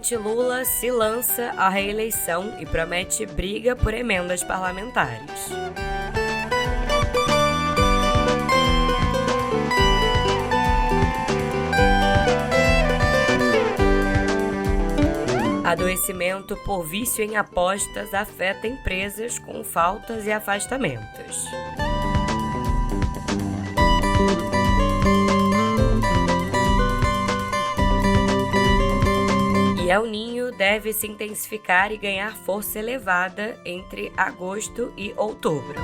presidente Lula se lança à reeleição e promete briga por emendas parlamentares. Adoecimento por vício em apostas afeta empresas com faltas e afastamentos. E El Niño deve se intensificar e ganhar força elevada entre agosto e outubro.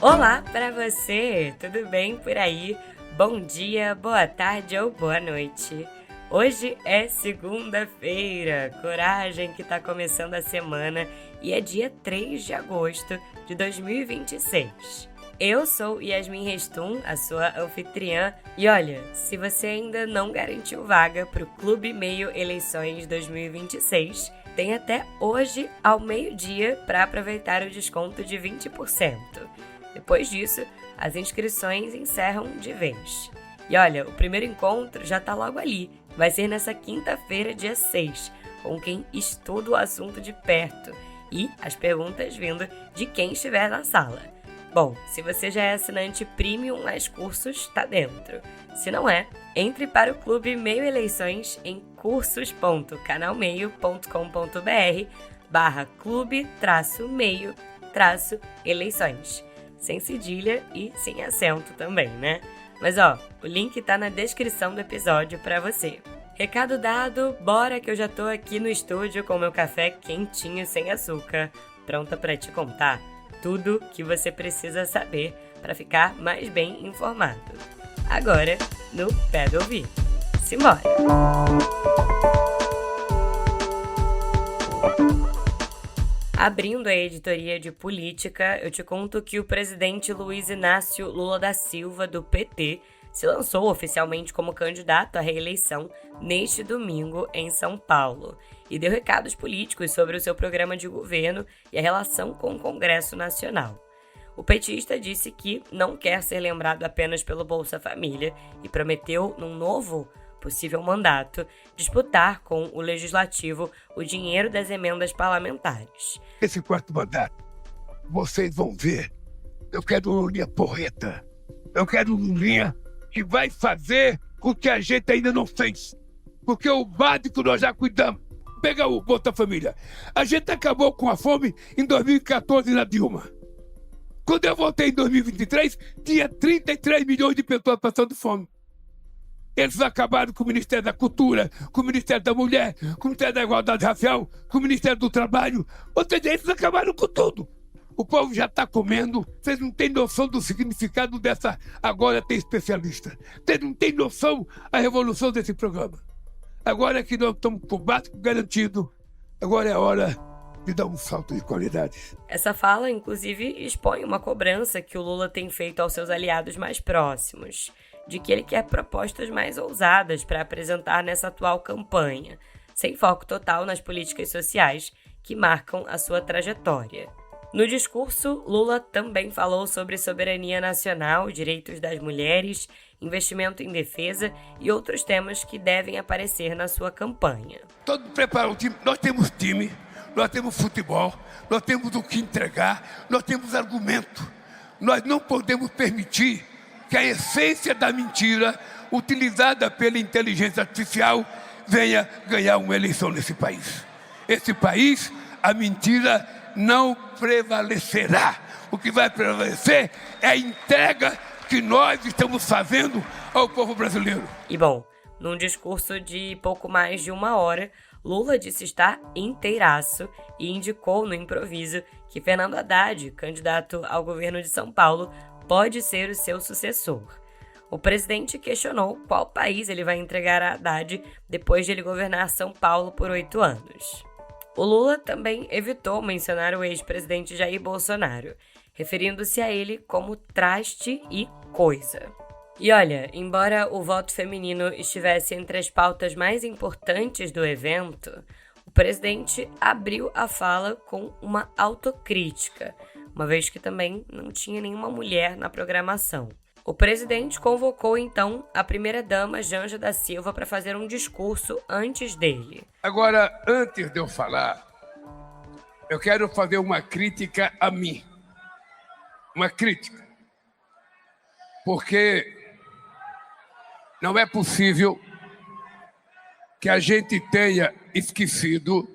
Olá para você, tudo bem por aí? Bom dia, boa tarde ou boa noite. Hoje é segunda-feira, coragem que tá começando a semana e é dia 3 de agosto de 2026. Eu sou Yasmin Restum, a sua anfitriã, e olha, se você ainda não garantiu vaga pro Clube Meio Eleições 2026, tem até hoje ao meio-dia para aproveitar o desconto de 20%. Depois disso, as inscrições encerram de vez. E olha, o primeiro encontro já tá logo ali. Vai ser nessa quinta-feira, dia 6, com quem estuda o assunto de perto e as perguntas vindo de quem estiver na sala. Bom, se você já é assinante Premium mais cursos, tá dentro. Se não é, entre para o Clube Meio Eleições em cursos.canalmeio.com.br/clube-meio-eleições. Sem cedilha e sem acento também, né? Mas o link tá na descrição do episódio pra você. Recado dado, bora que eu já tô aqui no estúdio com meu café quentinho sem açúcar, pronta pra te contar tudo que você precisa saber pra ficar mais bem informado. Agora, no pé do ouvido. Simbora! Abrindo a editoria de política, eu te conto que o presidente Luiz Inácio Lula da Silva, do PT, se lançou oficialmente como candidato à reeleição neste domingo em São Paulo e deu recados políticos sobre o seu programa de governo e a relação com o Congresso Nacional. O petista disse que não quer ser lembrado apenas pelo Bolsa Família e prometeu, num novo possível mandato, disputar com o Legislativo o dinheiro das emendas parlamentares. Esse quarto mandato, vocês vão ver, eu quero uma Lulinha porreta, eu quero uma Lulinha que vai fazer o que a gente ainda não fez, porque o básico nós já cuidamos. Pega o Bolsa Família, a gente acabou com a fome em 2014 na Dilma. Quando eu voltei em 2023, tinha 33 milhões de pessoas passando fome. Eles acabaram com o Ministério da Cultura, com o Ministério da Mulher, com o Ministério da Igualdade Racial, com o Ministério do Trabalho. Ou seja, eles acabaram com tudo. O povo já está comendo, vocês não têm noção do significado dessa agora tem especialista. Vocês não têm noção da revolução desse programa. Agora que nós estamos com o básico garantido, agora é a hora de dar um salto de qualidade. Essa fala, inclusive, expõe uma cobrança que o Lula tem feito aos seus aliados mais próximos, de que ele quer propostas mais ousadas para apresentar nessa atual campanha, sem foco total nas políticas sociais que marcam a sua trajetória. No discurso, Lula também falou sobre soberania nacional, direitos das mulheres, investimento em defesa e outros temas que devem aparecer na sua campanha. Todo preparo o time, nós temos futebol, nós temos o que entregar, nós temos argumento. Nós não podemos permitir que a essência da mentira, utilizada pela inteligência artificial, venha ganhar uma eleição nesse país. Esse país, a mentira não prevalecerá. O que vai prevalecer é a entrega que nós estamos fazendo ao povo brasileiro. E bom, num discurso de pouco mais de uma hora, Lula disse estar inteiraço e indicou no improviso que Fernando Haddad, candidato ao governo de São Paulo, pode ser o seu sucessor. O presidente questionou qual país ele vai entregar a Haddad depois de ele governar São Paulo por 8 anos. O Lula também evitou mencionar o ex-presidente Jair Bolsonaro, referindo-se a ele como traste e coisa. E olha, embora o voto feminino estivesse entre as pautas mais importantes do evento, o presidente abriu a fala com uma autocrítica, uma vez que também não tinha nenhuma mulher na programação. O presidente convocou, então, a primeira-dama Janja da Silva para fazer um discurso antes dele. Agora, antes de eu falar, eu quero fazer uma crítica a mim. Uma crítica. Porque não é possível que a gente tenha esquecido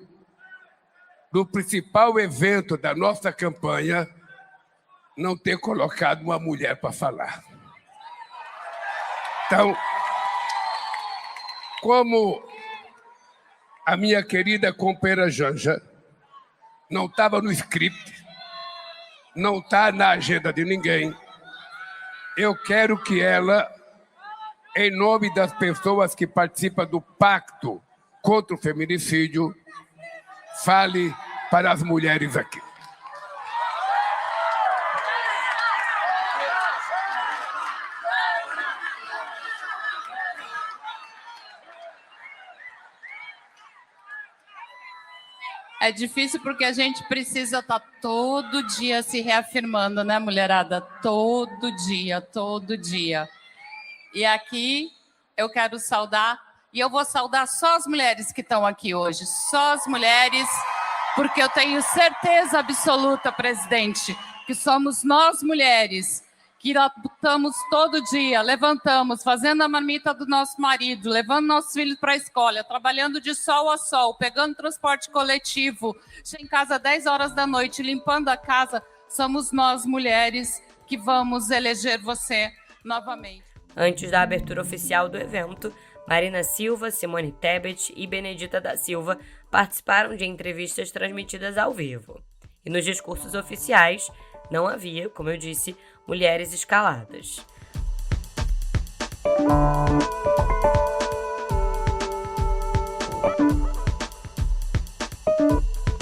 do principal evento da nossa campanha não ter colocado uma mulher para falar. Então, como a minha querida companheira Janja não estava no script, não está na agenda de ninguém, eu quero que ela, em nome das pessoas que participam do Pacto contra o Feminicídio, fale para as mulheres aqui. É difícil porque a gente precisa estar todo dia se reafirmando, né, mulherada? Todo dia, todo dia. E aqui eu quero saudar, e eu vou saudar só as mulheres que estão aqui hoje, só as mulheres, porque eu tenho certeza absoluta, presidente, que somos nós mulheres que lutamos todo dia, levantamos, fazendo a marmita do nosso marido, levando nossos filhos para a escola, trabalhando de sol a sol, pegando transporte coletivo, em casa às 10 horas da noite, limpando a casa. Somos nós, mulheres, que vamos eleger você novamente. Antes da abertura oficial do evento, Marina Silva, Simone Tebet e Benedita da Silva participaram de entrevistas transmitidas ao vivo. E nos discursos oficiais, não havia, como eu disse, mulheres escaladas.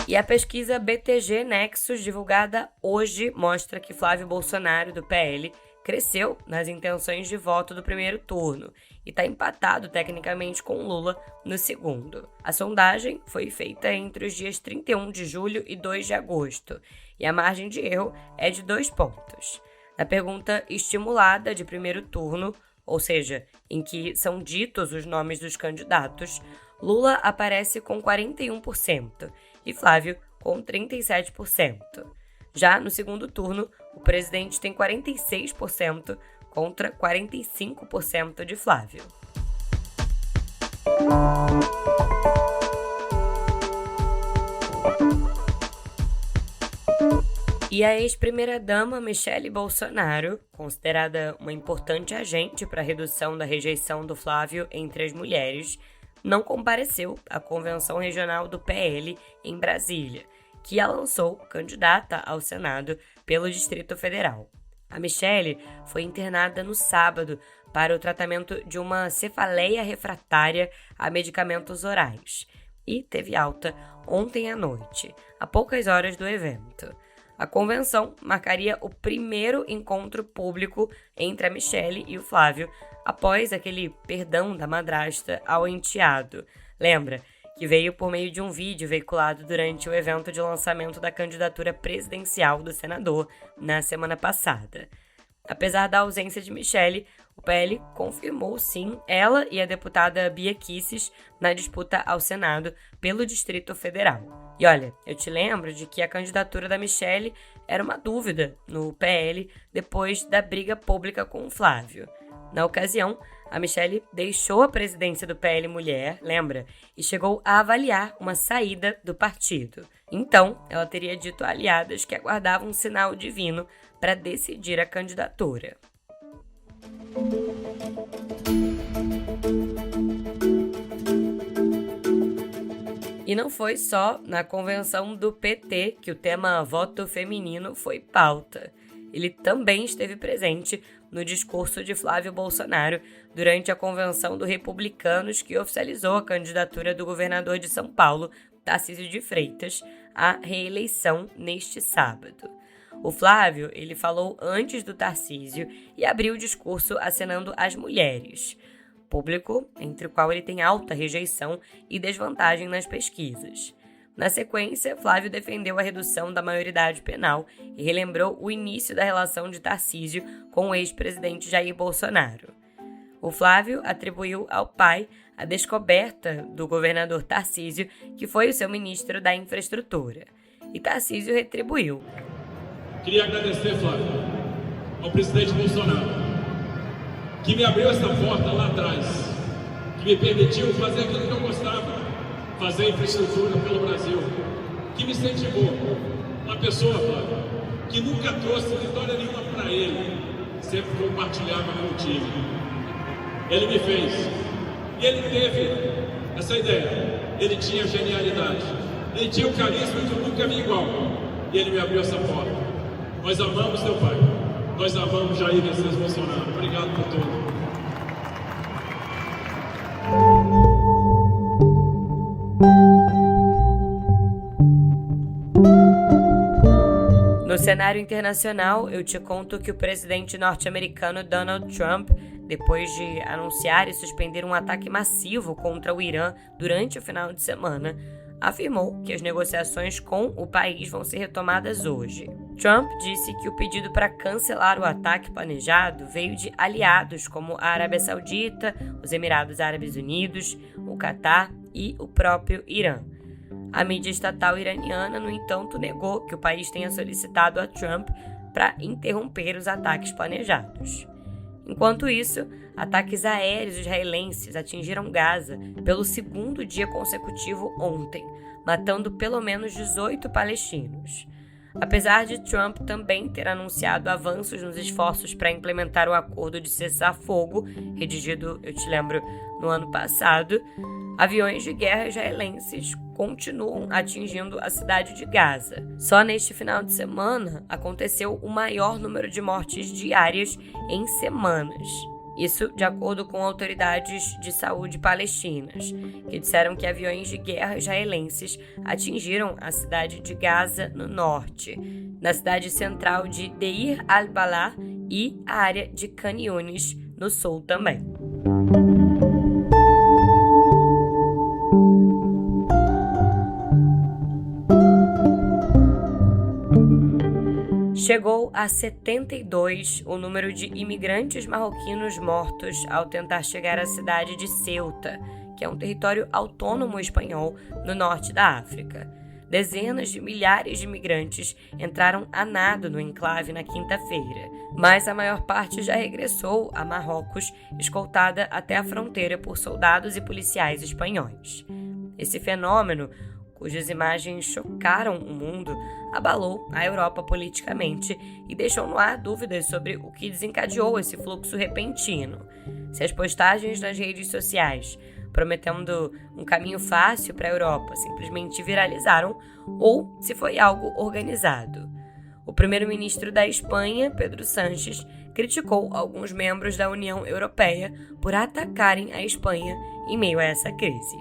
E a pesquisa BTG Nexus, divulgada hoje, mostra que Flávio Bolsonaro, do PL, cresceu nas intenções de voto do primeiro turno e está empatado tecnicamente com Lula no segundo. A sondagem foi feita entre os dias 31 de julho e 2 de agosto, e a margem de erro é de 2 pontos. Na pergunta estimulada de primeiro turno, ou seja, em que são ditos os nomes dos candidatos, Lula aparece com 41% e Flávio com 37%. Já no segundo turno, o presidente tem 46% contra 45% de Flávio. E a ex-primeira-dama Michele Bolsonaro, considerada uma importante agente para a redução da rejeição do Flávio entre as mulheres, não compareceu à convenção regional do PL em Brasília, que a lançou candidata ao Senado pelo Distrito Federal. A Michele foi internada no sábado para o tratamento de uma cefaleia refratária a medicamentos orais e teve alta ontem à noite, a poucas horas do evento. A convenção marcaria o primeiro encontro público entre a Michele e o Flávio após aquele perdão da madrasta ao enteado. Lembra? Que veio por meio de um vídeo veiculado durante o evento de lançamento da candidatura presidencial do senador na semana passada. Apesar da ausência de Michele, o PL confirmou sim ela e a deputada Bia Kicis na disputa ao Senado pelo Distrito Federal. E olha, eu te lembro de que a candidatura da Michele era uma dúvida no PL depois da briga pública com o Flávio. Na ocasião, a Michele deixou a presidência do PL Mulher, lembra? E chegou a avaliar uma saída do partido. Então, ela teria dito a aliadas que aguardavam um sinal divino para decidir a candidatura. E não foi só na convenção do PT que o tema voto feminino foi pauta. Ele também esteve presente no discurso de Flávio Bolsonaro durante a convenção do Republicanos que oficializou a candidatura do governador de São Paulo, Tarcísio de Freitas, à reeleição neste sábado. O Flávio, ele falou antes do Tarcísio e abriu o discurso acenando as mulheres, público entre o qual ele tem alta rejeição e desvantagem nas pesquisas. Na sequência, Flávio defendeu a redução da maioridade penal e relembrou o início da relação de Tarcísio com o ex-presidente Jair Bolsonaro. O Flávio atribuiu ao pai a descoberta do governador Tarcísio, que foi o seu ministro da Infraestrutura. E Tarcísio retribuiu. Queria agradecer, Flávio, ao presidente Bolsonaro, que me abriu essa porta lá atrás, que me permitiu fazer aquilo que eu gostava, fazer infraestrutura pelo Brasil, que me incentivou. Uma pessoa, Flávio, que nunca trouxe vitória nenhuma para ele, sempre compartilhava com o time. Ele me fez. E ele teve essa ideia. Ele tinha genialidade. Ele tinha um carisma que eu nunca vi igual. E ele me abriu essa porta. Nós amamos teu pai. Nós amamos Jair Messias Bolsonaro. Obrigado por tudo. No cenário internacional, eu te conto que o presidente norte-americano Donald Trump, depois de anunciar e suspender um ataque massivo contra o Irã durante o final de semana, afirmou que as negociações com o país vão ser retomadas hoje. Trump disse que o pedido para cancelar o ataque planejado veio de aliados como a Arábia Saudita, os Emirados Árabes Unidos, o Catar e o próprio Irã. A mídia estatal iraniana, no entanto, negou que o país tenha solicitado a Trump para interromper os ataques planejados. Enquanto isso, ataques aéreos israelenses atingiram Gaza pelo segundo dia consecutivo ontem, matando pelo menos 18 palestinos. Apesar de Trump também ter anunciado avanços nos esforços para implementar o acordo de cessar-fogo, redigido, eu te lembro, no ano passado, aviões de guerra israelenses continuam atingindo a cidade de Gaza. Só neste final de semana aconteceu o maior número de mortes diárias em semanas. Isso de acordo com autoridades de saúde palestinas, que disseram que aviões de guerra israelenses atingiram a cidade de Gaza, no norte, na cidade central de Deir al-Balah e a área de Khan Yunis, no sul também. Chegou a 72 o número de imigrantes marroquinos mortos ao tentar chegar à cidade de Ceuta, que é um território autônomo espanhol no norte da África. Dezenas de milhares de imigrantes entraram a nado no enclave na quinta-feira, mas a maior parte já regressou a Marrocos, escoltada até a fronteira por soldados e policiais espanhóis. Esse fenômeno, cujas imagens chocaram o mundo, abalou a Europa politicamente e deixou no ar dúvidas sobre o que desencadeou esse fluxo repentino. Se as postagens nas redes sociais, prometendo um caminho fácil para a Europa, simplesmente viralizaram, ou se foi algo organizado. O primeiro-ministro da Espanha, Pedro Sánchez, criticou alguns membros da União Europeia por atacarem a Espanha em meio a essa crise.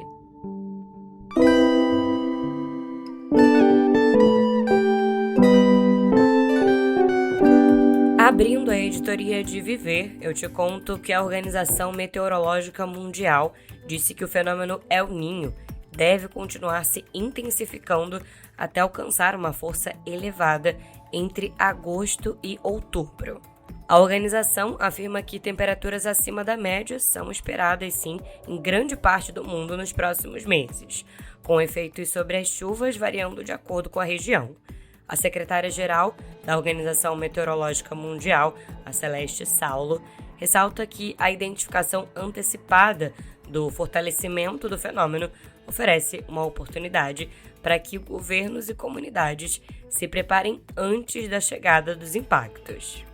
Abrindo a editoria de Viver, eu te conto que a Organização Meteorológica Mundial disse que o fenômeno El Niño deve continuar se intensificando até alcançar uma força elevada entre agosto e outubro. A organização afirma que temperaturas acima da média são esperadas, sim, em grande parte do mundo nos próximos meses, com efeitos sobre as chuvas variando de acordo com a região. A secretária-geral da Organização Meteorológica Mundial, a Celeste Saulo, ressalta que a identificação antecipada do fortalecimento do fenômeno oferece uma oportunidade para que governos e comunidades se preparem antes da chegada dos impactos.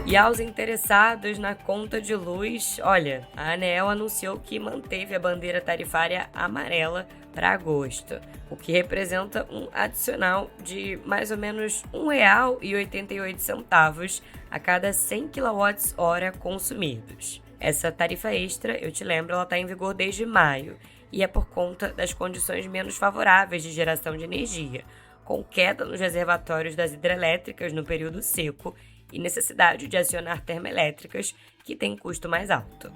E aos interessados na conta de luz, olha, a ANEEL anunciou que manteve a bandeira tarifária amarela para agosto, o que representa um adicional de mais ou menos R$ 1,88 a cada 100 kWh consumidos. Essa tarifa extra, eu te lembro, ela está em vigor desde maio e é por conta das condições menos favoráveis de geração de energia, com queda nos reservatórios das hidrelétricas no período seco e necessidade de acionar termoelétricas que têm custo mais alto.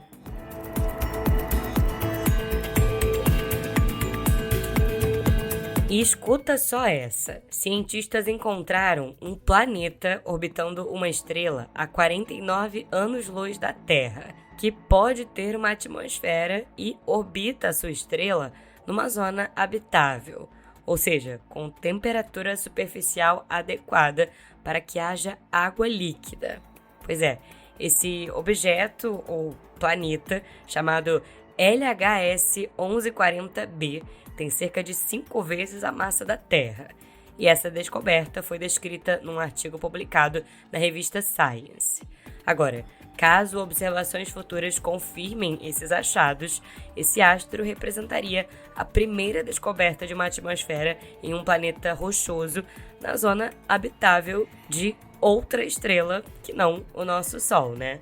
E escuta só essa. Cientistas encontraram um planeta orbitando uma estrela a 49 anos-luz da Terra, que pode ter uma atmosfera e orbita a sua estrela numa zona habitável, ou seja, com temperatura superficial adequada para que haja água líquida. Pois é, esse objeto ou planeta, chamado LHS 1140b, tem cerca de 5 vezes a massa da Terra. E essa descoberta foi descrita num artigo publicado na revista Science. Agora, caso observações futuras confirmem esses achados, esse astro representaria a primeira descoberta de uma atmosfera em um planeta rochoso na zona habitável de outra estrela que não o nosso Sol, né?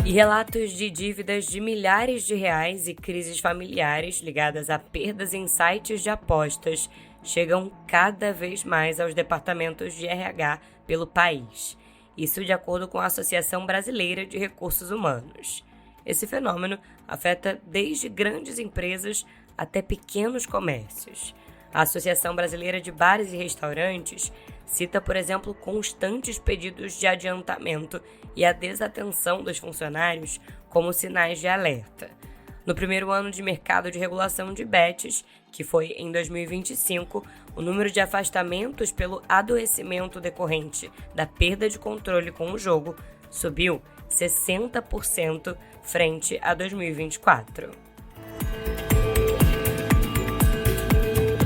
E relatos de dívidas de milhares de reais e crises familiares ligadas a perdas em sites de apostas chegam cada vez mais aos departamentos de RH pelo país. Isso de acordo com a Associação Brasileira de Recursos Humanos. Esse fenômeno afeta desde grandes empresas até pequenos comércios. A Associação Brasileira de Bares e Restaurantes cita, por exemplo, constantes pedidos de adiantamento e a desatenção dos funcionários como sinais de alerta. No primeiro ano de mercado de regulação de bets, que foi em 2025, o número de afastamentos pelo adoecimento decorrente da perda de controle com o jogo subiu 60% frente a 2024.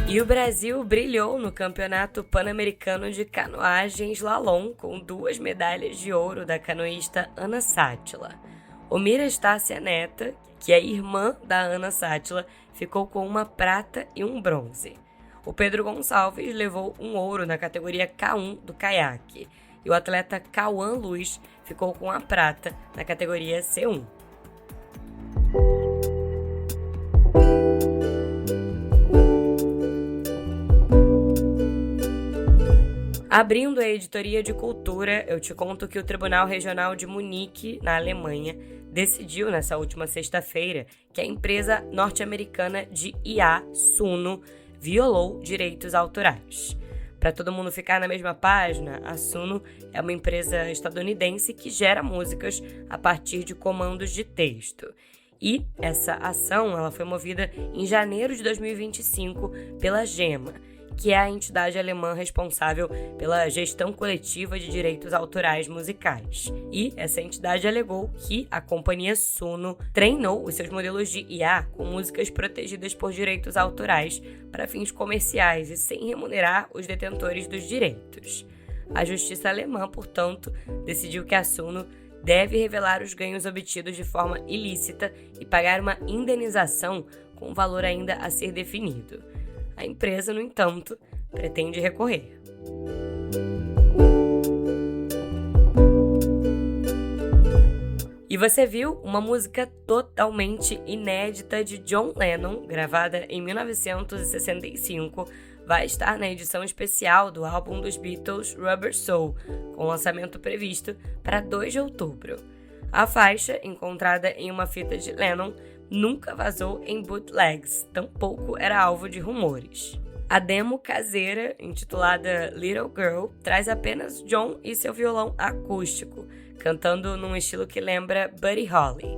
E o Brasil brilhou no Campeonato Pan-Americano de Canoagem Slalom com 2 medalhas de ouro da canoísta Ana Sátila. Omira Estácia Neta, que é irmã da Ana Sátila, ficou com 1 prata e 1 bronze. O Pedro Gonçalves levou 1 ouro na categoria K1 do caiaque. E o atleta Cauã Luz ficou com a prata na categoria C1. Abrindo a editoria de cultura, eu te conto que o Tribunal Regional de Munique, na Alemanha, decidiu nessa última sexta-feira que a empresa norte-americana de IA, Suno, violou direitos autorais. Para todo mundo ficar na mesma página, a Suno é uma empresa estadunidense que gera músicas a partir de comandos de texto. E essa ação ela foi movida em janeiro de 2025 pela GEMA, que é a entidade alemã responsável pela gestão coletiva de direitos autorais musicais. E essa entidade alegou que a companhia Suno treinou os seus modelos de IA com músicas protegidas por direitos autorais para fins comerciais e sem remunerar os detentores dos direitos. A justiça alemã, portanto, decidiu que a Suno deve revelar os ganhos obtidos de forma ilícita e pagar uma indenização com valor ainda a ser definido. A empresa, no entanto, pretende recorrer. E você viu uma música totalmente inédita de John Lennon, gravada em 1965, vai estar na edição especial do álbum dos Beatles Rubber Soul, com lançamento previsto para 2 de outubro. A faixa, encontrada em uma fita de Lennon, nunca vazou em bootlegs, tampouco era alvo de rumores. A demo caseira, intitulada Little Girl, traz apenas John e seu violão acústico, cantando num estilo que lembra Buddy Holly.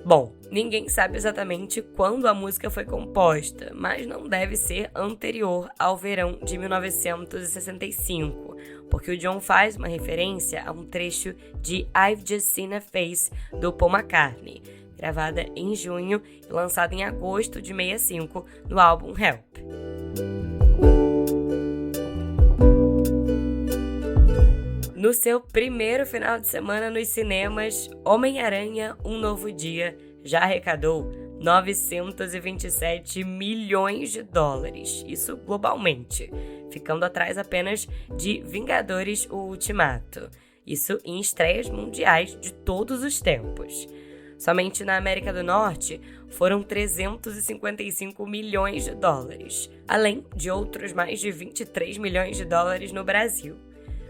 Bom, ninguém sabe exatamente quando a música foi composta, mas não deve ser anterior ao verão de 1965, porque o John faz uma referência a um trecho de I've Just Seen a Face, do Paul McCartney, gravada em junho e lançada em agosto de 65 no álbum Help. No seu primeiro final de semana nos cinemas, Homem-Aranha Um Novo Dia já arrecadou 927 milhões de dólares, isso globalmente, ficando atrás apenas de Vingadores O Ultimato, isso em estreias mundiais de todos os tempos. Somente na América do Norte foram 355 milhões de dólares, além de outros mais de 23 milhões de dólares no Brasil.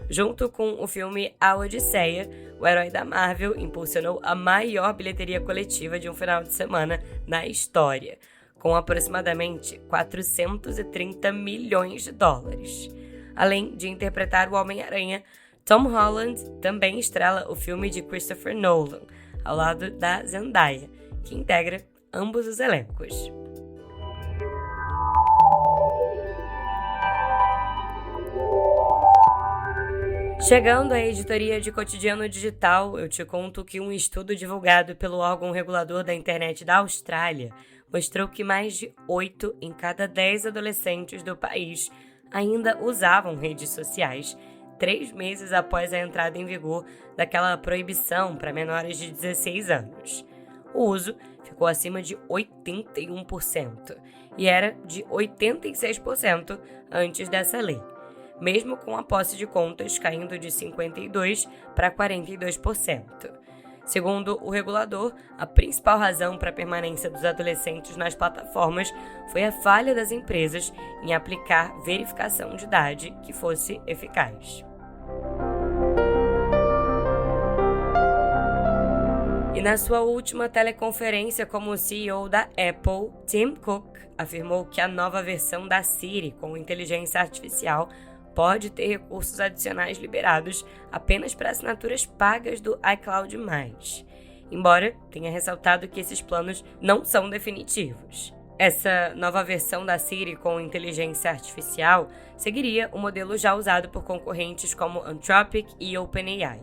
Junto com o filme A Odisseia, o herói da Marvel impulsionou a maior bilheteria coletiva de um final de semana na história, com aproximadamente 430 milhões de dólares. Além de interpretar o Homem-Aranha, Tom Holland também estrela o filme de Christopher Nolan, ao lado da Zendaya, que integra ambos os elencos. Chegando à editoria de Cotidiano Digital, eu te conto que um estudo divulgado pelo órgão regulador da internet da Austrália mostrou que mais de 8 em cada 10 adolescentes do país ainda usavam redes sociais 3 meses após a entrada em vigor daquela proibição para menores de 16 anos. O uso ficou acima de 81% e era de 86% antes dessa lei, mesmo com a posse de contas caindo de 52% para 42%. Segundo o regulador, a principal razão para a permanência dos adolescentes nas plataformas foi a falha das empresas em aplicar verificação de idade que fosse eficaz. E na sua última teleconferência como CEO da Apple, Tim Cook afirmou que a nova versão da Siri com inteligência artificial pode ter recursos adicionais liberados apenas para assinaturas pagas do iCloud+, embora tenha ressaltado que esses planos não são definitivos. Essa nova versão da Siri com inteligência artificial seguiria o modelo já usado por concorrentes como Anthropic e OpenAI,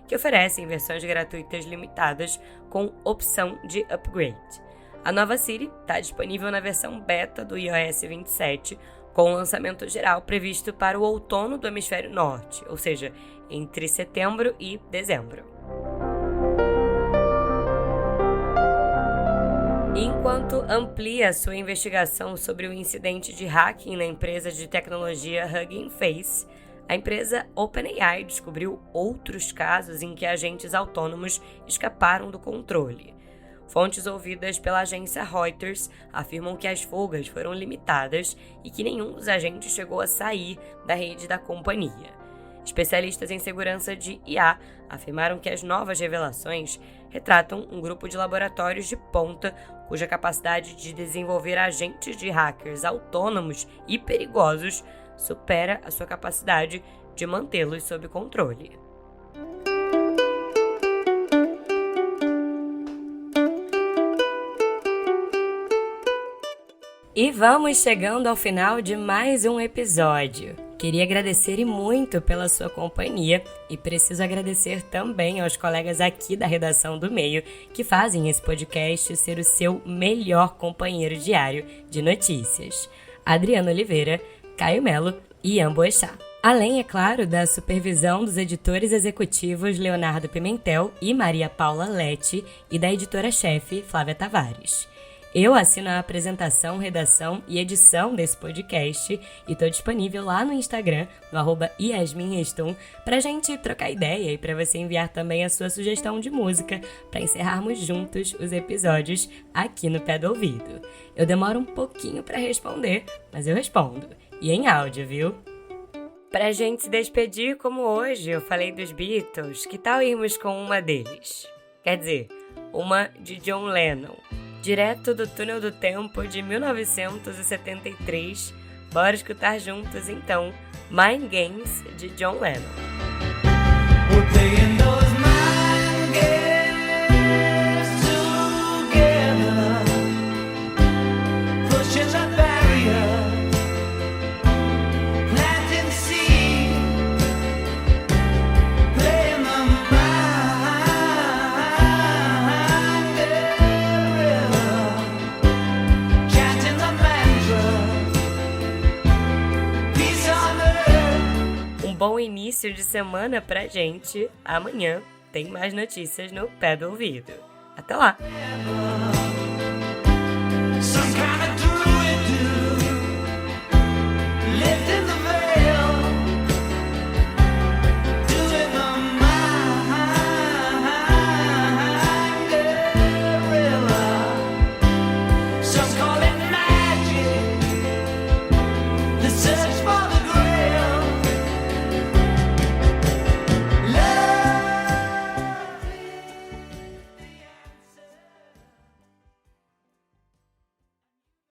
que oferecem versões gratuitas limitadas com opção de upgrade. A nova Siri está disponível na versão beta do iOS 27, com o lançamento geral previsto para o outono do hemisfério norte, ou seja, entre setembro e dezembro. Enquanto amplia sua investigação sobre o incidente de hacking na empresa de tecnologia Hugging Face, a empresa OpenAI descobriu outros casos em que agentes autônomos escaparam do controle. Fontes ouvidas pela agência Reuters afirmam que as fugas foram limitadas e que nenhum dos agentes chegou a sair da rede da companhia. Especialistas em segurança de IA afirmaram que as novas revelações retratam um grupo de laboratórios de ponta cuja capacidade de desenvolver agentes de hackers autônomos e perigosos supera a sua capacidade de mantê-los sob controle. E vamos chegando ao final de mais um episódio. Queria agradecer e muito pela sua companhia e preciso agradecer também aos colegas aqui da redação do Meio que fazem esse podcast ser o seu melhor companheiro diário de notícias. Adriano Oliveira, Caio Melo e Ian Boechat. Além, é claro, da supervisão dos editores executivos Leonardo Pimentel e Maria Paula Lete e da editora-chefe Flávia Tavares. Eu assino a apresentação, redação e edição desse podcast e estou disponível lá no Instagram, no @yasminreston, pra gente trocar ideia e para você enviar também a sua sugestão de música para encerrarmos juntos os episódios aqui no Pé do Ouvido. Eu demoro um pouquinho para responder, mas eu respondo. E em áudio, viu? Pra gente se despedir, como hoje eu falei dos Beatles, que tal irmos com uma deles? Quer dizer, uma de John Lennon. Direto do Túnel do Tempo de 1973, bora escutar juntos então Mind Games de John Lennon. Bom início de semana pra gente. Amanhã tem mais notícias no Pé do Ouvido. Até lá!